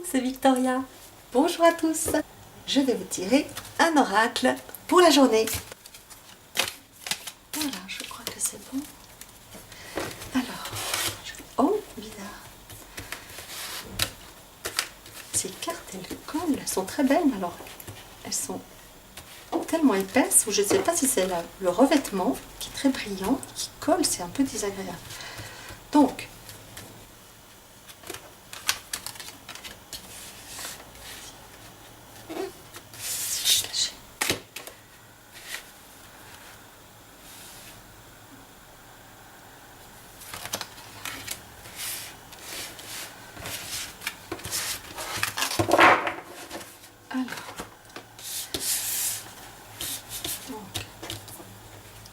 c'est Victoria. Bonjour à tous. Je vais vous tirer un oracle pour la journée. Voilà, je crois que c'est bon. Alors, oh, bizarre. Ces cartes, elles collent, elles sont très belles. Alors, elles sont tellement épaisses, ou je ne sais pas si c'est le revêtement qui est très brillant, qui colle, c'est un peu désagréable. Donc,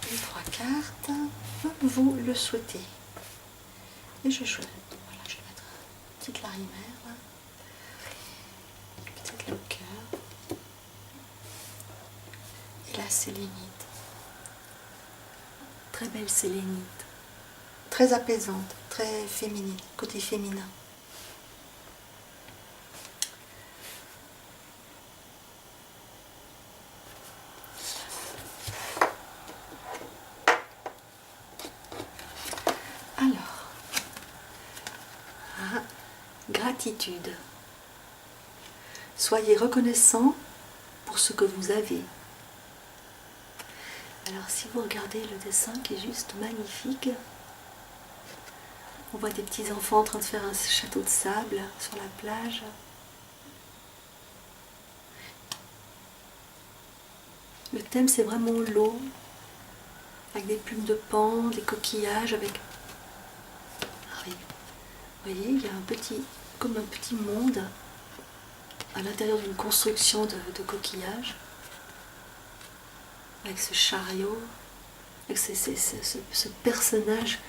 les trois cartes, comme vous le souhaitez. Et je choisis. Voilà, je vais mettre un petit clarimère, peut-être le cœur, et la sélénite. Très belle sélénite, très apaisante, très féminine, côté féminin. Alors, gratitude. Soyez reconnaissant pour ce que vous avez. Alors si vous regardez le dessin qui est juste magnifique, on voit des petits enfants en train de faire un château de sable sur la plage. Le thème c'est vraiment l'eau, avec des plumes de paon, des coquillages, avec... Ah oui. Vous voyez, il y a comme un petit monde à l'intérieur d'une construction de coquillages, avec ce chariot, avec ce personnage,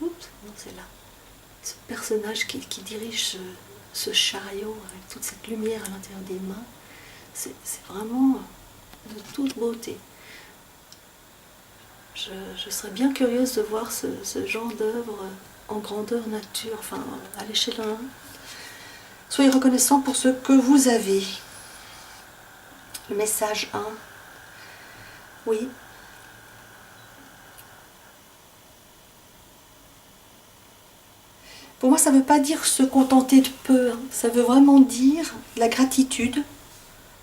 oups, non c'est là, ce personnage qui dirige ce chariot avec toute cette lumière à l'intérieur des mains. C'est vraiment de toute beauté. Je serais bien curieuse de voir ce genre d'œuvre en grandeur nature, enfin à l'échelle 1. Soyez reconnaissant pour ce que vous avez. Le message 1. Oui. Pour moi, ça ne veut pas dire se contenter de peu. Hein. Ça veut vraiment dire la gratitude.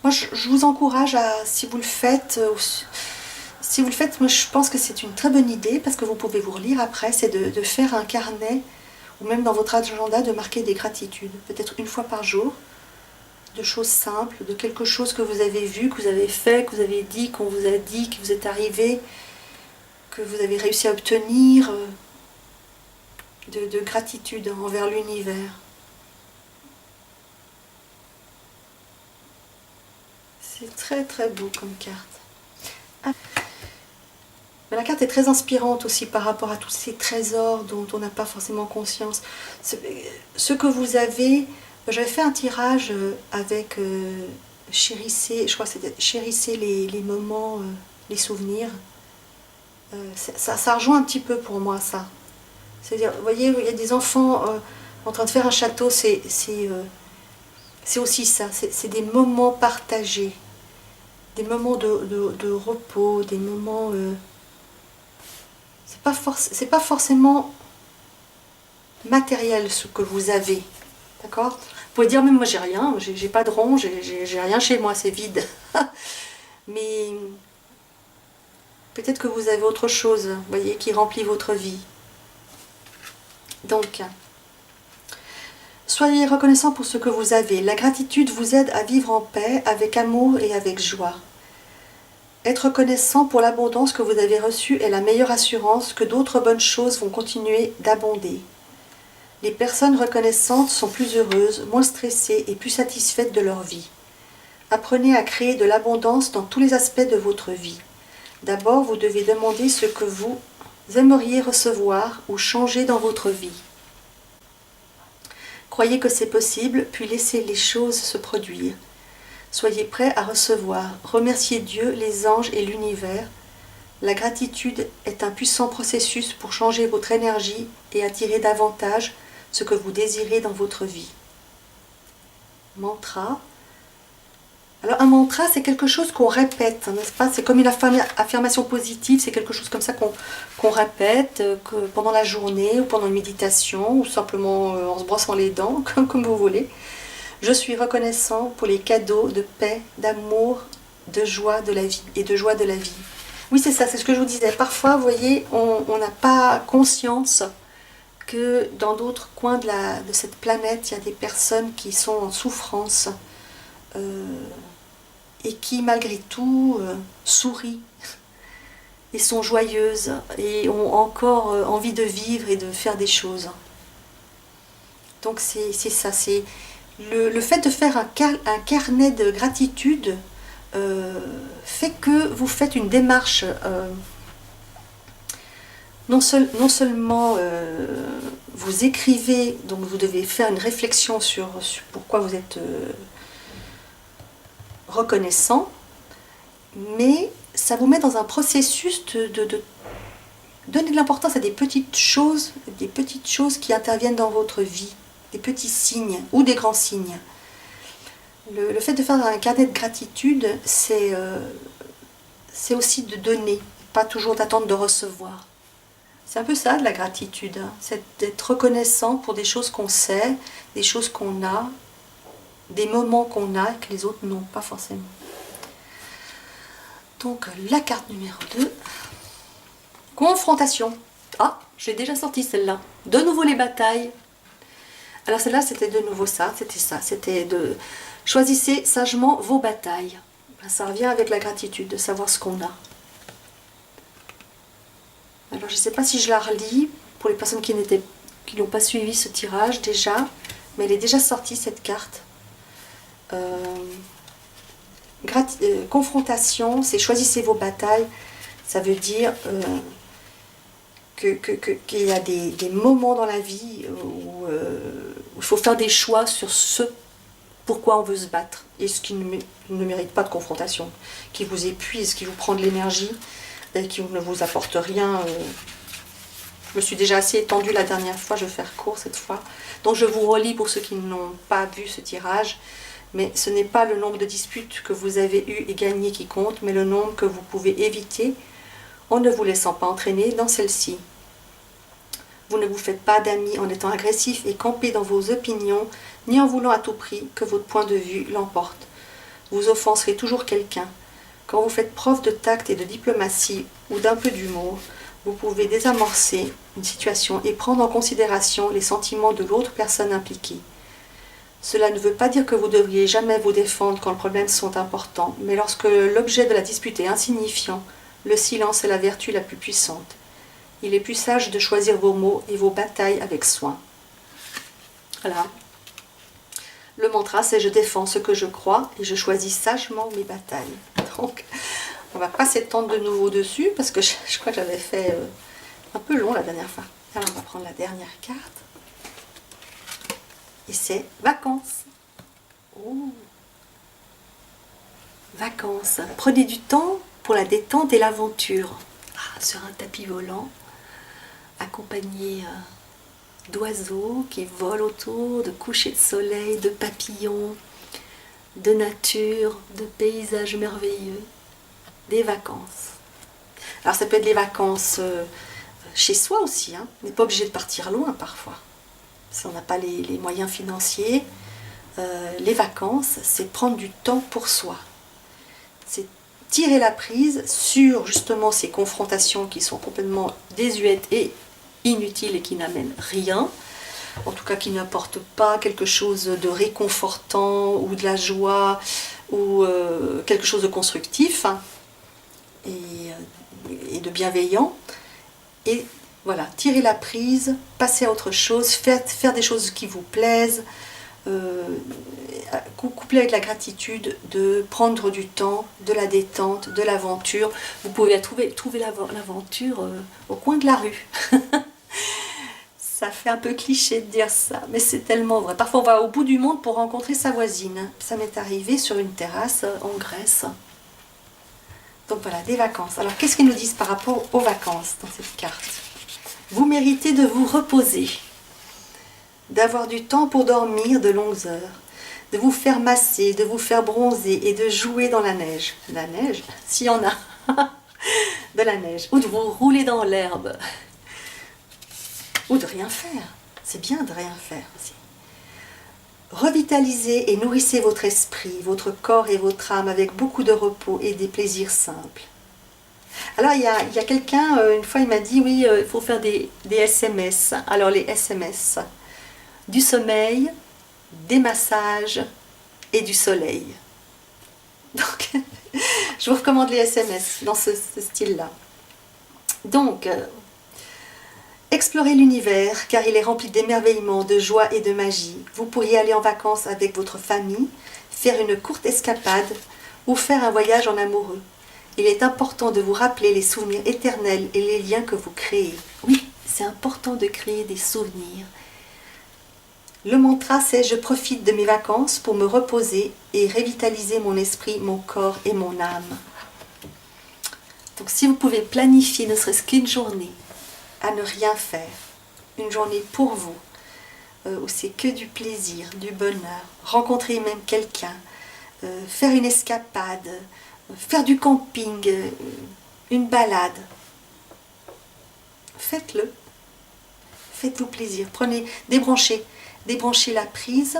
Moi, je vous encourage à, si vous le faites, moi je pense que c'est une très bonne idée, parce que vous pouvez vous relire après, c'est de faire un carnet, ou même dans votre agenda, de marquer des gratitudes, peut-être une fois par jour, de choses simples, de quelque chose que vous avez vu, que vous avez fait, que vous avez dit, qu'on vous a dit, que vous êtes arrivé, que vous avez réussi à obtenir, de gratitude envers l'univers. C'est très très beau comme carte. Mais la carte est très inspirante aussi par rapport à tous ces trésors dont on n'a pas forcément conscience. Ce que vous avez, j'avais fait un tirage avec chérissez, je crois que c'était chérissez les moments, les souvenirs. Ça rejoint un petit peu pour moi ça. C'est-à-dire, vous voyez, il y a des enfants en train de faire un château, c'est aussi ça, c'est des moments partagés, des moments de repos, des moments... c'est pas forcément matériel ce que vous avez, d'accord? Vous pouvez dire, mais moi j'ai rien, j'ai pas de rond, j'ai rien chez moi, c'est vide. Mais peut-être que vous avez autre chose, vous voyez, qui remplit votre vie. Donc, soyez reconnaissant pour ce que vous avez. La gratitude vous aide à vivre en paix, avec amour et avec joie. Être reconnaissant pour l'abondance que vous avez reçue est la meilleure assurance que d'autres bonnes choses vont continuer d'abonder. Les personnes reconnaissantes sont plus heureuses, moins stressées et plus satisfaites de leur vie. Apprenez à créer de l'abondance dans tous les aspects de votre vie. D'abord, vous devez demander ce que vous aimeriez recevoir ou changer dans votre vie. Croyez que c'est possible, puis laissez les choses se produire. Soyez prêts à recevoir. Remerciez Dieu, les anges et l'univers. La gratitude est un puissant processus pour changer votre énergie et attirer davantage ce que vous désirez dans votre vie. Mantra. Alors un mantra, c'est quelque chose qu'on répète, n'est-ce pas? C'est comme une affirmation positive, c'est quelque chose comme ça qu'on répète pendant la journée ou pendant une méditation ou simplement en se brossant les dents, comme vous voulez. Je suis reconnaissant pour les cadeaux de paix, d'amour, de joie de la vie et de joie de la vie. Oui, c'est ça, c'est ce que je vous disais. Parfois, vous voyez, on n'a pas conscience que dans d'autres coins de cette planète, il y a des personnes qui sont en souffrance. Et qui malgré tout sourient et sont joyeuses et ont encore envie de vivre et de faire des choses. Donc c'est ça, c'est le fait de faire un carnet de gratitude fait que vous faites une démarche non seulement vous écrivez, donc vous devez faire une réflexion sur pourquoi vous êtes reconnaissant, mais ça vous met dans un processus de donner de l'importance à des petites choses qui interviennent dans votre vie, des petits signes ou des grands signes. Le fait de faire un carnet de gratitude, c'est aussi de donner, pas toujours d'attendre de recevoir. C'est un peu ça de la gratitude, hein. C'est d'être reconnaissant pour des choses qu'on sait, des choses qu'on a, des moments qu'on a que les autres n'ont pas forcément. Donc la carte numéro 2, confrontation. Ah, j'ai déjà sorti celle-là. De nouveau les batailles. Alors celle-là c'était de nouveau ça, c'était de choisissez sagement vos batailles. Ça revient avec la gratitude, de savoir ce qu'on a. Alors je ne sais pas si je la relis pour les personnes qui n'ont pas suivi ce tirage déjà, mais elle est déjà sortie cette carte. Confrontation, c'est choisissez vos batailles. Ça veut dire qu'il y a des moments dans la vie où il faut faire des choix sur ce pourquoi on veut se battre et ce qui ne mérite pas de confrontation, qui vous épuise, qui vous prend de l'énergie et qui ne vous apporte rien. Je me suis déjà assez étendue la dernière fois, je vais faire court cette fois. Donc je vous relis pour ceux qui n'ont pas vu ce tirage. Mais ce n'est pas le nombre de disputes que vous avez eues et gagnées qui compte, mais le nombre que vous pouvez éviter en ne vous laissant pas entraîner dans celle-ci. Vous ne vous faites pas d'amis en étant agressif et campé dans vos opinions, ni en voulant à tout prix que votre point de vue l'emporte. Vous offenserez toujours quelqu'un. Quand vous faites preuve de tact et de diplomatie ou d'un peu d'humour, vous pouvez désamorcer une situation et prendre en considération les sentiments de l'autre personne impliquée. Cela ne veut pas dire que vous devriez jamais vous défendre quand les problèmes sont importants, mais lorsque l'objet de la dispute est insignifiant, le silence est la vertu la plus puissante. Il est plus sage de choisir vos mots et vos batailles avec soin. Voilà. Le mantra, c'est je défends ce que je crois et je choisis sagement mes batailles. Donc, on ne va pas s'étendre de nouveau dessus parce que je crois que j'avais fait un peu long la dernière fois. Alors, on va prendre la dernière carte. Et c'est vacances. Oh. Vacances. Prenez du temps pour la détente et l'aventure. Sur un tapis volant, accompagné d'oiseaux qui volent autour, de couchers de soleil, de papillons, de nature, de paysages merveilleux. Des vacances. Alors ça peut être les vacances chez soi aussi. Hein. On n'est pas obligé de partir loin parfois. Si on n'a pas les moyens financiers, les vacances, c'est prendre du temps pour soi. C'est tirer la prise sur justement ces confrontations qui sont complètement désuètes et inutiles et qui n'amènent rien, en tout cas qui n'apportent pas quelque chose de réconfortant ou de la joie ou quelque chose de constructif hein, et de bienveillant. Et voilà, tirer la prise, passer à autre chose, faire des choses qui vous plaisent, couplé avec la gratitude, de prendre du temps, de la détente, de l'aventure. Vous pouvez trouver l'aventure au coin de la rue. Ça fait un peu cliché de dire ça, mais c'est tellement vrai. Parfois on va au bout du monde pour rencontrer sa voisine. Ça m'est arrivé sur une terrasse en Grèce. Donc voilà, des vacances. Alors qu'est-ce qu'ils nous disent par rapport aux vacances dans cette carte? Vous méritez de vous reposer, d'avoir du temps pour dormir de longues heures, de vous faire masser, de vous faire bronzer et de jouer dans la neige. La neige, s'il y en a, de la neige. Ou de vous rouler dans l'herbe. Ou de rien faire. C'est bien de rien faire aussi. Revitalisez et nourrissez votre esprit, votre corps et votre âme avec beaucoup de repos et des plaisirs simples. Alors il y a quelqu'un, une fois il m'a dit, oui, il faut faire des SMS. Alors les SMS, du sommeil, des massages et du soleil. Donc, je vous recommande les SMS dans ce style-là. Donc, explorez l'univers car il est rempli d'émerveillement, de joie et de magie. Vous pourriez aller en vacances avec votre famille, faire une courte escapade ou faire un voyage en amoureux. Il est important de vous rappeler les souvenirs éternels et les liens que vous créez. Oui, c'est important de créer des souvenirs. Le mantra c'est « Je profite de mes vacances pour me reposer et revitaliser mon esprit, mon corps et mon âme ». Donc si vous pouvez planifier ne serait-ce qu'une journée à ne rien faire, une journée pour vous, où c'est que du plaisir, du bonheur, rencontrer même quelqu'un, faire une escapade, faire du camping, une balade, faites-le, faites-vous plaisir, prenez, débranchez la prise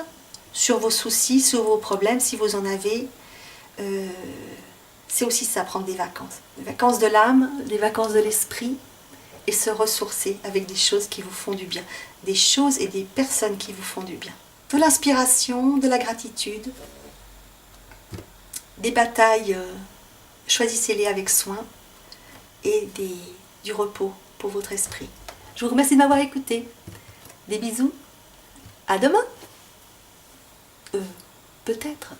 sur vos soucis, sur vos problèmes, si vous en avez. C'est aussi ça, prendre des vacances de l'âme, des vacances de l'esprit, et se ressourcer avec des choses qui vous font du bien, des choses et des personnes qui vous font du bien. De l'inspiration, de la gratitude, des batailles, choisissez-les avec soin, et du repos pour votre esprit. Je vous remercie de m'avoir écouté. Des bisous. À demain. Peut-être.